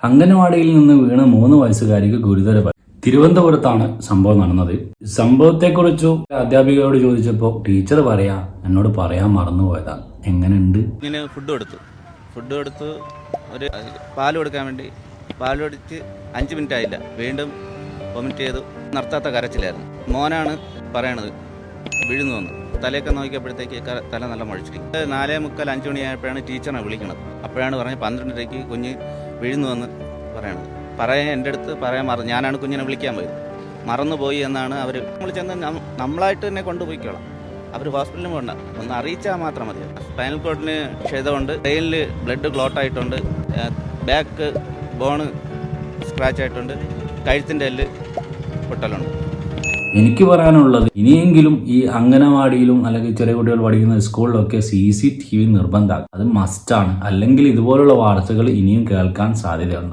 അംഗനവാടിയിൽ നിന്ന് വീണ 3 വയസ്സുകാരിക്ക് ഗുരുതര പരിക്ക്. തിരുവനന്തപുരത്താണ് സംഭവം നടന്നത്. സംഭവത്തെക്കുറിച്ച് അധ്യാപികയോട് ചോദിച്ചപ്പോൾ ടീച്ചർ എന്നോട് പറയാൻ മറന്നുപോയതാ. എങ്ങനെയുണ്ട്? ഇങ്ങനെ ഫുഡ് കൊടുത്തു ഒരു പാൽ കൊടുക്കാൻ വേണ്ടി പാൽ കൊടുത്ത് 5 മിനിറ്റ് ആയില്ല, വീണ്ടും വൊമിറ്റ് ചെയ്തു. നിർത്താത്ത കരച്ചിലായിരുന്നു. മോനാണ് പറയണത് വീഴുന്നു വന്നു. തലയൊക്കെ നോക്കിയപ്പോഴത്തേക്ക് തല നല്ല മുഴച്ചിരിക്കും. 4:45 5 മണിയായപ്പോഴാണ് ടീച്ചറിനെ വിളിക്കണത്. അപ്പോഴാണ് പറഞ്ഞത് 12:30 കുഞ്ഞ് വീഴുന്നു വന്ന് പറയണത്. എൻ്റെ അടുത്ത് പറയാൻ ഞാനാണ് കുഞ്ഞിനെ വിളിക്കാൻ പോയത്. മറന്നുപോയി എന്നാണ് അവർ. നമ്മൾ ചെന്ന് നമ്മളായിട്ട് തന്നെ കൊണ്ടുപോയിക്കോളാം. അവർ ഹോസ്പിറ്റലിൽ പോകണ്ട, ഒന്ന് അറിയിച്ചാൽ മാത്രം മതി. സ്പൈനൽ കോഡിന് ക്ഷതമുണ്ട്, ബ്രെയിനിൽ ബ്ലഡ് ക്ലോട്ട് ആയിട്ടുണ്ട്, ബാക്ക് ബോണ് സ്ക്രാച്ച് ആയിട്ടുണ്ട്, കഴുത്തിൻ്റെ എല്ല് പൊട്ടലുണ്ട്. എനിക്ക് പറയാനുള്ളത്, ഇനിയെങ്കിലും ഈ അംഗനവാടിയിലും അല്ലെങ്കിൽ ചെറിയ കുട്ടികൾ പഠിക്കുന്ന സ്കൂളിലൊക്കെ CCTV നിർബന്ധമാക്കും. അത് മസ്റ്റാണ്. അല്ലെങ്കിൽ ഇതുപോലുള്ള വാർത്തകൾ ഇനിയും കേൾക്കാൻ സാധ്യതയുണ്ട്.